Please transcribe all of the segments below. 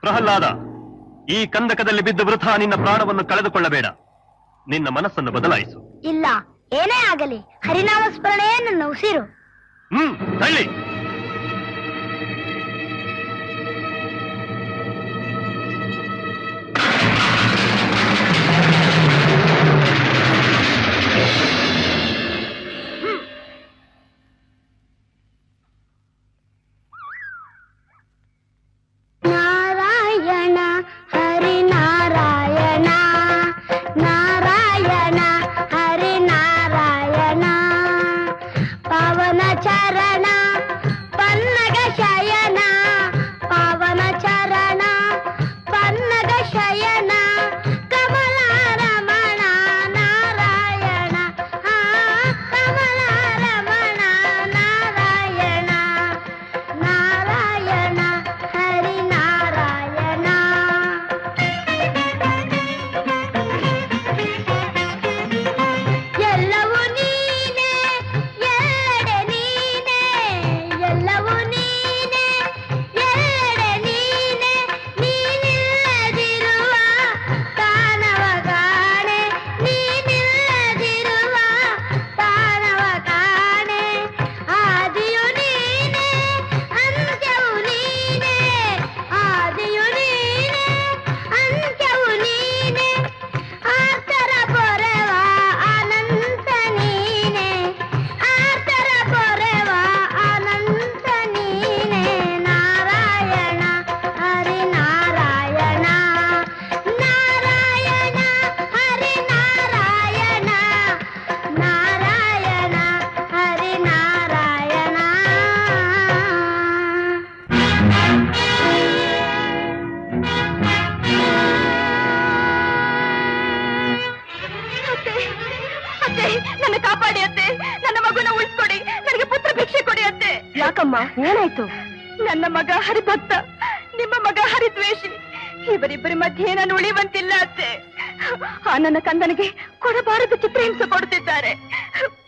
ಪ್ರಹ್ಲಾದ, ಈ ಕಂದಕದಲ್ಲಿ ಬಿದ್ದು ವೃಥಾ ನಿನ್ನ ಪ್ರಾಣವನ್ನು ಕಳೆದುಕೊಳ್ಳಬೇಡ. ನಿನ್ನ ಮನಸ್ಸನ್ನು ಬದಲಾಯಿಸು. ಇಲ್ಲ, ಏನೇ ಆಗಲಿ ಹರಿನಾಮ ಸ್ಮರಣೆ ನನ್ನ ಉಸಿರು. ತಳ್ಳಿ. ನಾರಾಯಣ ಹರಿ ನಾರಾಯಣ, ನಾರಾಯಣ ಹರಿ ನಾರಾಯಣ. ಪವನ ಚರಣ ಪನ್ನಗ ಶಯನ, ಪವನ ಚರಣ ಪನ್ನಗ ಶಯನ. ಕಮಲ ರಮಣ ನಾರಾಯಣ, ಕಮಲ ರಮಣ ನಾರಾಯಣ, ನಾರಾಯಣ ಹರಿ ನಾರಾಯಣ. ಎಲ್ಲವೂ ನೀನೇ, ಎಲ್ಲೆಡೆ ನೀನೇ, ಎಲ್ಲವೂ ನೀನೇ, ಎಲ್ಲೆಡೆ ನೀನೇ. ನೀನಿಲ್ಲದಿರುವ ತಾನವ ಕಾಣೆ, ನೀನಿಲ್ಲದಿರುವ ತಾನವ ಕಾಣೆ. ಆದಿಯು ನೀನೇ, ಅಂತ್ಯವು ನೀನೇ, ಆದಿಯು ನೀನೇ, ಅಂತ್ಯವು ನೀನೇ. ಆರ್ತರ ಪೊರೆವ ಅನಂತ ನೀನೇ, ಆರ್ತರ ಪೊರೆವ ಅನಂತ ನೀನೇ. ನಾರಾಯಣ ಹರಿ ನಾರಾಯಣ, ನಾರಾಯಣ ಹರಿ ನಾರಾಯಣ, ನಾರಾಯಣ ಹರಿ ನಾರಾಯಣ. ಅತ್ತೆ, ನನ್ನ ಕಾಪಾಡಿ ಅತ್ತೆ, ನನ್ನ ಮಗುನ ಉಳಿಸ್ಕೊಡಿ, ನನಗೆ ಪುತ್ರ ಭಿಕ್ಷೆ ಕೊಡಿ ಅತ್ತೆ. ಯಾಕಮ್ಮ, ಏನಾಯ್ತು? ನನ್ನ ಮಗ ಹರಿಭಕ್ತ, ನಿಮ್ಮ ಮಗ ಹರಿದ್ವೇಷಿ. ಇವರಿಬ್ಬರ ಮಧ್ಯೆ ನಾನು ಉಳಿಯುವಂತಿಲ್ಲ ಅತ್ತೆ. ಆ ನನ್ನ ಕಂದನಿಗೆ ಕೊಡಬಾರದು ಚಿತ್ರಹಿಂಸೆ ಕೊಡುತ್ತಿದ್ದಾರೆ.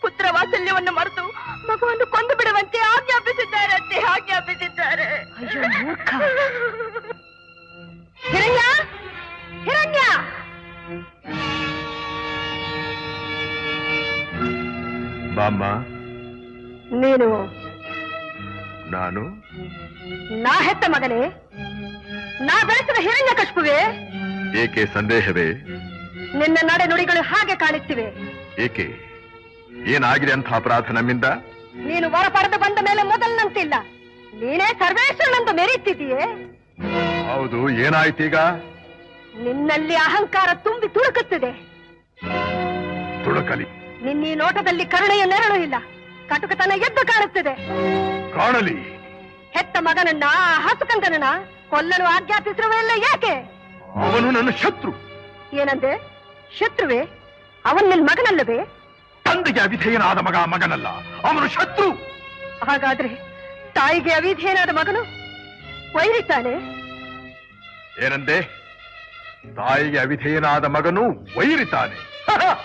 ಪುತ್ರ ವಾತ್ಸಲ್ಯವನ್ನು ಮರೆತು ಮಗುವನ್ನು ಕೊಂದು ಬಿಡುವಂತೆ ಆಜ್ಞಾಪಿಸಿದ್ದಾರೆ ಅತ್ತೆ, ಆಜ್ಞಾಪಿಸಿದ್ದಾರೆ. ಹಿರಣ್ಯ, ಹಿರಣ್ಯ. ಬಾಮ್ಮ. ನೀನು ನಾನು ನಾ ಹೆತ್ತ ಮಗನೇ, ನಾ ಬೆಳೆಸಿದ ಹಿರಣ್ಯ ಕಶ್ಪುವೆ. ಏಕೆ ಸಂದೇಹವೇ? ನಿನ್ನ ನಡೆ ನುಡಿಗಳು ಹಾಗೆ ಕಾಣುತ್ತಿವೆ. ಏಕೆ? ಏನಾಗಿದೆ ಅಂತ ಅಪರಾಧ ನಮ್ಮಿಂದ? ನೀನು ವರ ಪಡೆದು ಬಂದ ಮೇಲೆ ಮೊದಲಿನಂತಿಲ್ಲ, ನೀನೇ ಸರ್ವೇಶ್ವರನಂದು ಮೆರೆಯುತ್ತಿದ್ದೀಯೇ. ಹೌದು, ಏನಾಯ್ತೀಗ? ನಿನ್ನಲ್ಲಿ ಅಹಂಕಾರ ತುಂಬಿ ತುಳುಕುತ್ತಿದೆ. ತುಳುಕಲಿ. ನಿನ್ನೀ ನೋಟದಲ್ಲಿ ಕರುಣೆಯ ನೆರಳು ಇಲ್ಲ, ಕಟುಕತನ ಎದ್ದು ಕಾಣುತ್ತಿದೆ. ಕಾಣಲಿ. ಹೆತ್ತ ಮಗನನ್ನ, ಹಸುಕಂದನನ್ನ ಕೊಲ್ಲಲು ಆಜ್ಞಾಪಿಸಿರುವೆಲ್ಲ ಯಾಕೆ? ಅವನು ನನ್ನ ಶತ್ರು. ಏನಂದೆ? ಶತ್ರುವೆ? ಅವನ್ ನಿನ್ ಮಗನಲ್ಲವೇ? ತಂದೆಗೆ ಅವಿಧೇಯನಾದ ಮಗನಲ್ಲ, ಅವನು ಶತ್ರು. ಹಾಗಾದ್ರೆ ತಾಯಿಗೆ ಅವಿಧೇಯನಾದ ಮಗನು ವೈರಿತಾನೆ? ಏನಂದೆ? ತಾಯಿಗೆ ಅವಿಧೇಯನಾದ ಮಗನು ವೈರಿತಾನೆ.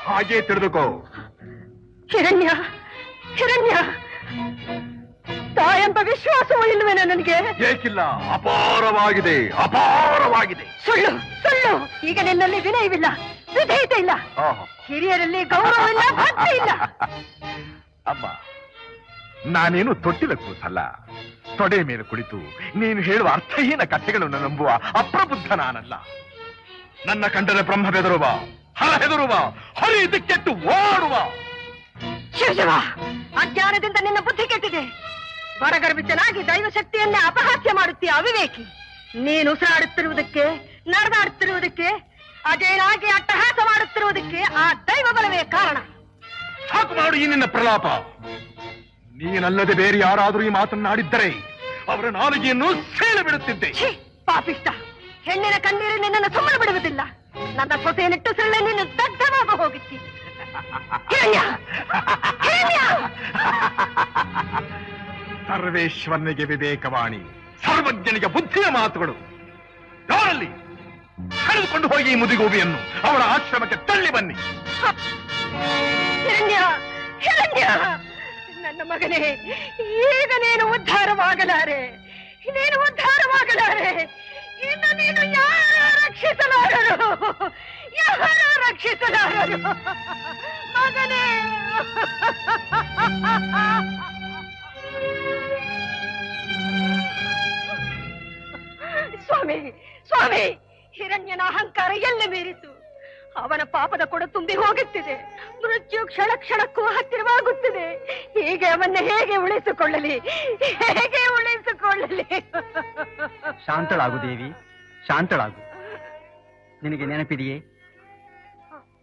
ಹಾಗೆ ತಿಳಿದುಕೋ. ಹಿರಣ್ಯ, ಹಿರಣ್ಯ, ತಾಯೆಂಬ ವಿಶ್ವಾಸವೂ ಇಲ್ವೇ ನನಗೆ? ಏಕಿಲ್ಲ, ಅಪಾರವಾಗಿದೆ, ಅಪಾರವಾಗಿದೆ. ಸುಳ್ಳು, ಸುಳ್ಳು. ಈಗ ನಿನ್ನಲ್ಲಿ ವಿನಯವಿಲ್ಲ, ವಿಧೇಯತೆ ಇಲ್ಲ, ಹಿರಿಯರಲ್ಲಿ ಗೌರವವಿಲ್ಲ, ಭಕ್ತಿ ಇಲ್ಲ. ಅಮ್ಮ, ನಾನೇನು ತೊಟ್ಟಿಲ ಕೂಸಲ್ಲ. ತೊಡೆ ಮೇಲೆ ಕುಳಿತು ನೀನು ಹೇಳುವ ಅರ್ಥಹೀನ ಕಥೆಗಳನ್ನು ನಂಬುವ ಅಪ್ರಬುದ್ಧ ನಾನಲ್ಲ. ನನ್ನ ಕಂಡರೆ ಬ್ರಹ್ಮ ಬೆದರುವ, ಹರ ಹೆದರುವ, ಹರಿ ದಿಕ್ಕೆಟ್ಟು ಓಡುವ. ಶಿವಶಿವ, ಅಜ್ಞಾನದಿಂದ ನಿನ್ನ ಬುದ್ಧಿ ಕೆಟ್ಟಿದೆ. ಬಡಗರ್ಭಿತನಾಗಿ ದೈವ ಶಕ್ತಿಯನ್ನೇ ಅಪಹಾಸ್ಯ ಮಾಡುತ್ತೀಯ ಅವಿವೇಕಿ. ನೀನು ಉಸಿರಾಡುತ್ತಿರುವುದಕ್ಕೆ, ನಡೆದಾಡುತ್ತಿರುವುದಕ್ಕೆ, ಅಜೇನಾಗಿ ಅಟ್ಟಹಾಸ ಮಾಡುತ್ತಿರುವುದಕ್ಕೆ ಆ ದೈವ ಬಲವೇ ಕಾರಣ. ಸಾಕು ಮಾಡು ಈ ನಿನ್ನ ಪ್ರಲಾಪ. ನೀನಲ್ಲದೆ ಬೇರೆ ಯಾರಾದರೂ ಈ ಮಾತನ್ನಾಡಿದ್ದರೆ ಅವರ ನಾಲಿಗೆಯನ್ನು ಸೀಳು ಬಿಡುತ್ತಿದ್ದೆ. ಪಾಪಿಷ್ಟ, ಹೆಣ್ಣಿನ ಕಣ್ಣೀರು ನಿನ್ನನ್ನು ಸುಮ್ಮನೆ ಬಿಡುವುದಿಲ್ಲ. ನನ್ನ ಸೊಸೆಯನ್ನಿಟ್ಟು ಸುಳ್ಳೆ ನಿನ್ನ ದಗ್ಧವಾಗ ಹೋಗಿತ್ತಿ. ಸರ್ವೇಶ್ವರನಿಗೆ ವಿವೇಕವಾಣಿ, ಸರ್ವಜ್ಞನಿಗೆ ಬುದ್ಧಿಯ ಮಾತುಗಳು. ಯಾರಲ್ಲಿ ಕರೆದುಕೊಂಡು ಹೋಗಿ ಈ ಮುದಿಗೋಬಿಯನ್ನು ಅವರ ಆಶ್ರಮಕ್ಕೆ ತಳ್ಳಿ ಬನ್ನಿ. ಹಿರಣ್ಯ, ಹಿರಣ್ಯ, ನನ್ನ ಮಗನೇ, ಈಗ ನೀನು ಉದ್ಧಾರವಾಗಲಾರೆ, ನೀನು ಉದ್ಧಾರವಾಗಲಾರೆ. ಇನ್ನು ನೀನು ಯಾರು ರಕ್ಷಿಸಲಾರರು ಮಗನೇ. ಸ್ವಾಮಿ ಸ್ವಾಮಿ, ಹಿರಣ್ಯನ ಅಹಂಕಾರ ಎಲ್ಲಿ ಮೀರಿತು? ಅವನ ಪಾಪದ ಕೊಡ ತುಂಬಿ ಹೋಗುತ್ತಿದೆ. ಮೃತ್ಯು ಕ್ಷಣ ಕ್ಷಣಕ್ಕೂ ಹತ್ತಿರವಾಗುತ್ತಿದೆ. ಹೀಗೆ ಅವನ್ನ ಹೇಗೆ ಉಳಿಸಿಕೊಳ್ಳಲಿ, ಹೇಗೆ ಉಳಿಸಿಕೊಳ್ಳಲಿ? ಶಾಂತಳಾಗು ದೇವಿ, ಶಾಂತಳಾಗು. ನಿನಗೆ ನೆನಪಿದೆಯೇ,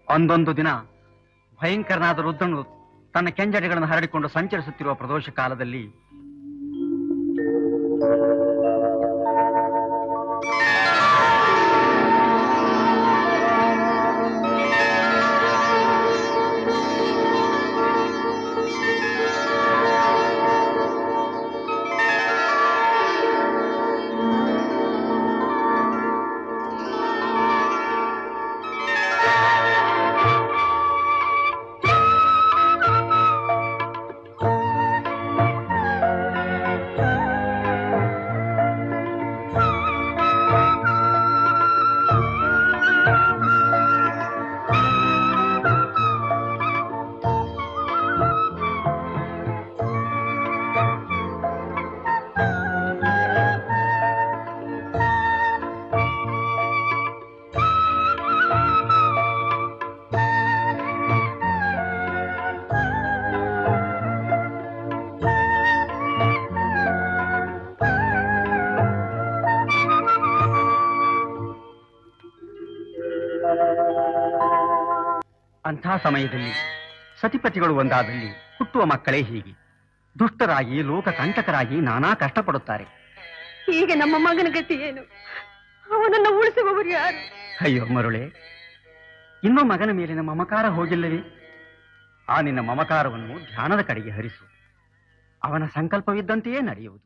ಒಂದೊಂದು ದಿನ ಭಯಂಕರನಾದ ರುದ್ರನು ತನ್ನ ಕೆಂಜಡೆಗಳನ್ನು ಹರಡಿಕೊಂಡು ಸಂಚರಿಸುತ್ತಿರುವ ಪ್ರದೋಷ ಕಾಲದಲ್ಲಿ ಅಂಥ ಸಮಯದಲ್ಲಿ ಸತಿಪತಿಗಳು ಒಂದಾದಲ್ಲಿ ಹುಟ್ಟುವ ಮಕ್ಕಳೇ ಹೀಗೆ ದುಷ್ಟರಾಗಿ ಲೋಕ ಕಂಟಕರಾಗಿ ನಾನಾ ಕಷ್ಟಪಡುತ್ತಾರೆ. ಹೀಗೆ ನಮ್ಮ ಮಗನ ಗತಿ ಏನು? ಅವನನ್ನು ಉಳಿಸುವವರು ಯಾರು? ಅಯ್ಯೋ ಮರುಳೆ, ಇನ್ನೂ ಮಗನ ಮೇಲಿನ ಮಮಕಾರ ಹೋಗಿಲ್ಲವೇ? ಆ ನಿನ್ನ ಮಮಕಾರವನ್ನು ಧ್ಯಾನದ ಕಡೆಗೆ ಹರಿಸು. ಅವನ ಸಂಕಲ್ಪವಿದ್ದಂತೆಯೇ ನಡೆಯುವುದು.